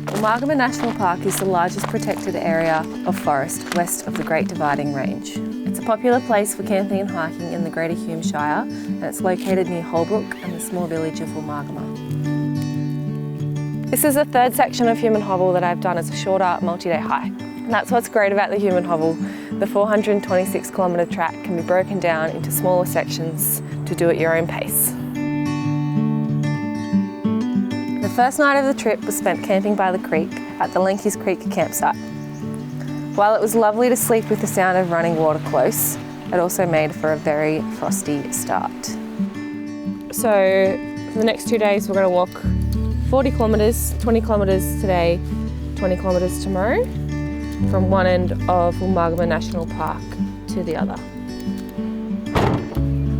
Woolmargama National Park is the largest protected area of forest west of the Great Dividing Range. It's a popular place for camping and hiking in the Greater Hume Shire, and it's located near Holbrook and the small village of Woolmargama. This is the third section of Human Hobble that I've done as a shorter multi-day hike. And that's what's great about the Human Hobble. The 426 kilometre track can be broken down into smaller sections to do at your own pace. The first night of the trip was spent camping by the creek at the Lenkeys Creek campsite. While it was lovely to sleep with the sound of running water close, it also made for a very frosty start. So for the next 2 days we're going to walk 40 kilometres, 20 kilometres today, 20 kilometres tomorrow, from one end of Woolmargama National Park to the other.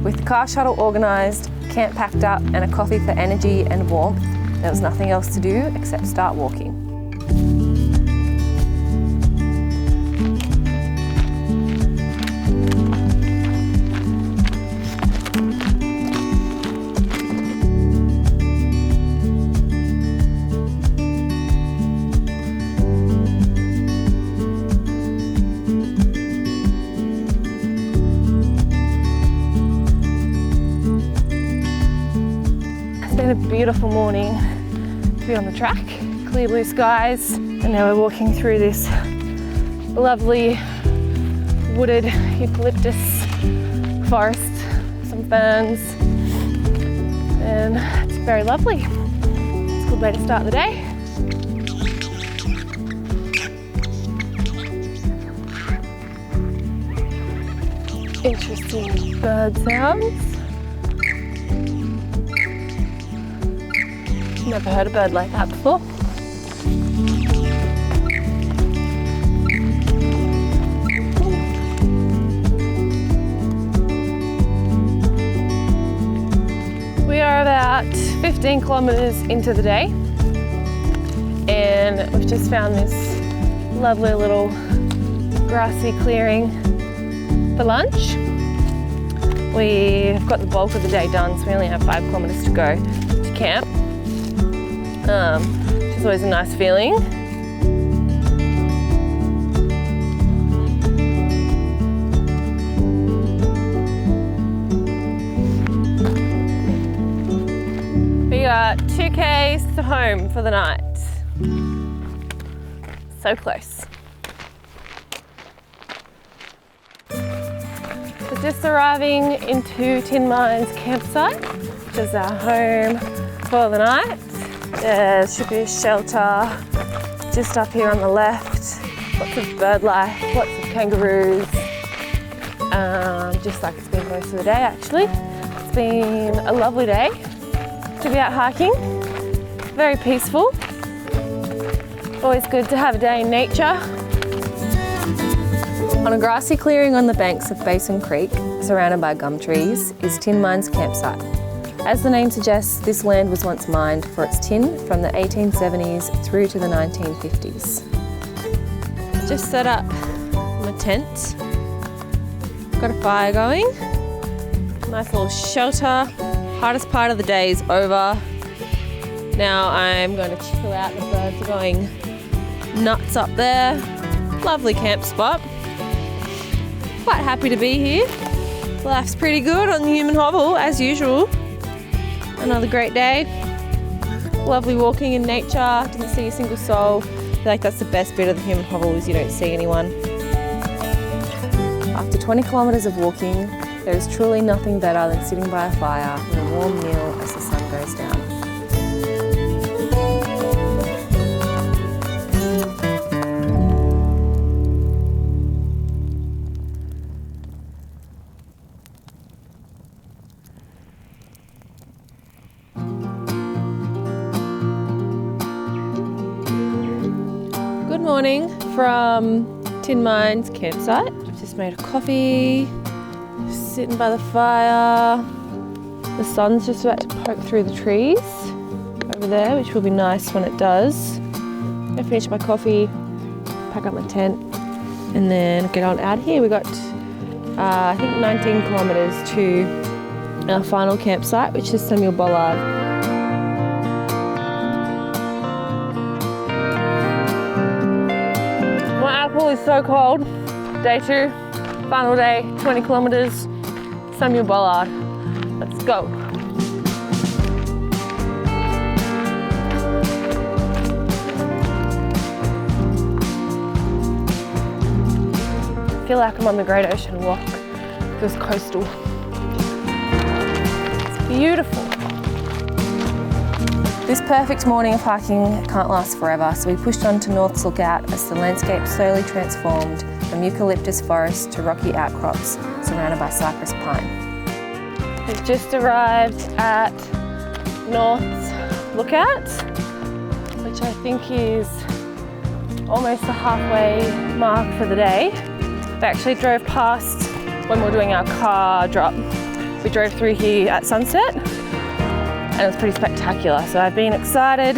With the car shuttle organised, camp packed up and a coffee for energy and warmth, there was nothing else to do except start walking. It's been a beautiful morning to be on the track, clear blue skies, and now we're walking through this lovely wooded eucalyptus forest, some ferns, and it's very lovely. It's a good way to start the day. Interesting bird sounds. Never heard a bird like that before. We are about 15 kilometres into the day and we've just found this lovely little grassy clearing for lunch. We've got the bulk of the day done, so we only have 5 kilometres to go to camp. Which is always a nice feeling. We got 2 Ks to home for the night. So close. We're just arriving into Tin Mines campsite, which is our home for the night. There should be a shelter just up here on the left. Lots of bird life, lots of kangaroos. Just like it's been most of the day actually. It's been a lovely day to be out hiking. Very peaceful. Always good to have a day in nature. On a grassy clearing on the banks of Basin Creek, surrounded by gum trees, is Tin Mines campsite. As the name suggests, this land was once mined for its tin from the 1870s through to the 1950s. Just set up my tent. Got a fire going. Nice little shelter. Hardest part of the day is over. Now I'm going to chill out. The birds are going nuts up there. Lovely camp spot. Quite happy to be here. Life's pretty good on the Human Hobble as usual. Another great day. Lovely walking in nature. Didn't see a single soul. I feel like that's the best bit of the Human Hobble is you don't see anyone. After 20 kilometres of walking, there is truly nothing better than sitting by a fire with a warm meal as the sun goes down. Good morning from Tin Mines campsite. I've just made a coffee, sitting by the fire. The sun's just about to poke through the trees over there, which will be nice when it does. I'm gonna finish my coffee, pack up my tent, and then get on out here. We got, I think 19 kilometres to our final campsite, which is Samuel Bollard. My apple is so cold. Day 2, final day, 20 kilometers, Samuel Bollard. Let's go. I feel like I'm on the Great Ocean Walk. It feels coastal. It's beautiful. This perfect morning of hiking can't last forever, so we pushed on to North's Lookout as the landscape slowly transformed from eucalyptus forest to rocky outcrops surrounded by cypress pine. We've just arrived at North's Lookout, which I think is almost the halfway mark for the day. We actually drove past when we were doing our car drop. We drove through here at sunset and it was pretty spectacular. So I've been excited,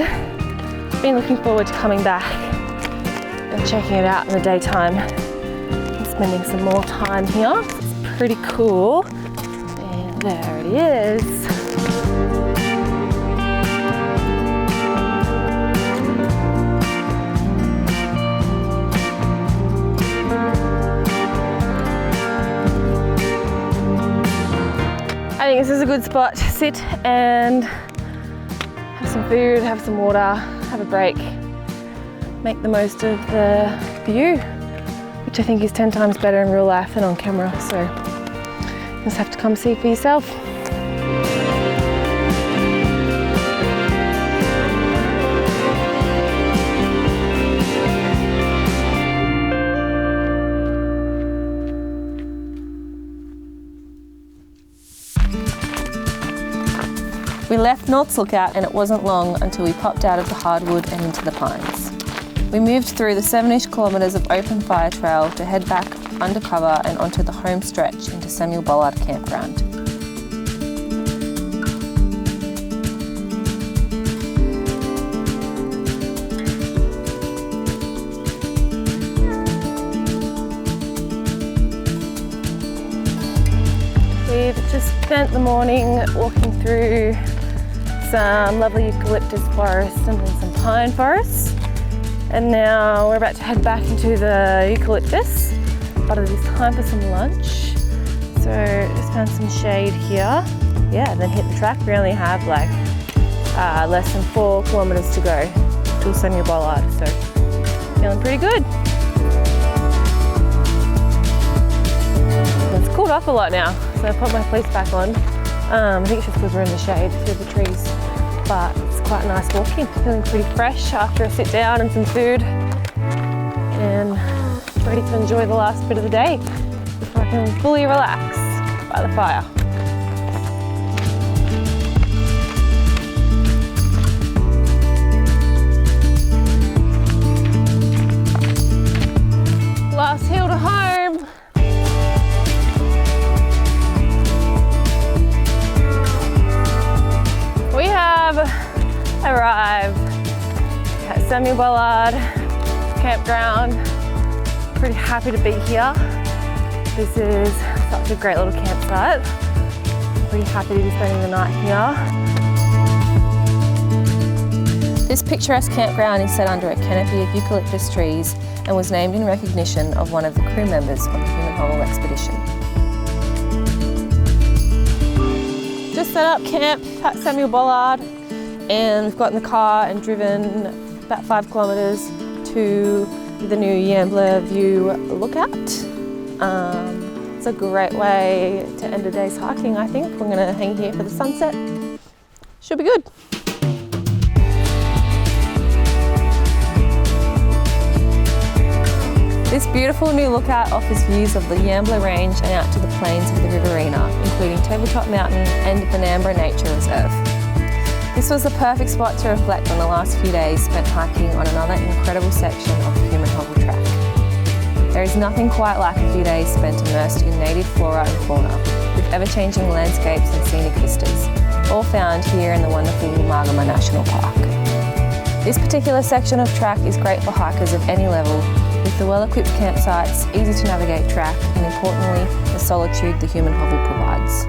been looking forward to coming back and checking it out in the daytime and spending some more time here. It's pretty cool. And there it is. I think this is a good spot to sit and have some food, have some water, have a break, make the most of the view, which I think is 10 times better in real life than on camera, so you just have to come see for yourself. We left North's Lookout and it wasn't long until we popped out of the hardwood and into the pines. We moved through the 7-ish kilometres of open fire trail to head back undercover and onto the home stretch into Samuel Bollard Campground. We've just spent the morning walking through some lovely eucalyptus forest and then some pine forests. And now we're about to head back into the eucalyptus, but it is time for some lunch. So just found some shade here. Yeah, and then hit the track. We only have like less than 4 kilometres to go to Samuel Bollard, so feeling pretty good. It's cooled off a lot now, so I put my fleece back on. I think it's just because we're in the shade through the trees, but it's quite nice walking. Feeling pretty fresh after a sit down and some food, and ready to enjoy the last bit of the day before I can fully relax by the fire. Last hill to home. We have arrived at Samuel Bollard Campground. Pretty happy to be here. This is such a great little campsite. Pretty happy to be spending the night here. This picturesque campground is set under a canopy of eucalyptus trees and was named in recognition of one of the crew members on the Human Hobble expedition. Just set up camp at Samuel Bollard, and we've got in the car and driven about 5 kilometres to the new Yambler View Lookout. It's a great way to end a day's hiking, I think. We're going to hang here for the sunset. Should be good. This beautiful new lookout offers views of the Yambler Range and out to the plains of the Riverina, including Tabletop Mountain and Benambra Nature Reserve. This was the perfect spot to reflect on the last few days spent hiking on another incredible section of the Human Hobble track. There is nothing quite like a few days spent immersed in native flora and fauna, with ever-changing landscapes and scenic vistas, all found here in the wonderful Margamma National Park. This particular section of track is great for hikers of any level, with the well-equipped campsites, easy to navigate track, and importantly, the solitude the Human Hobble provides.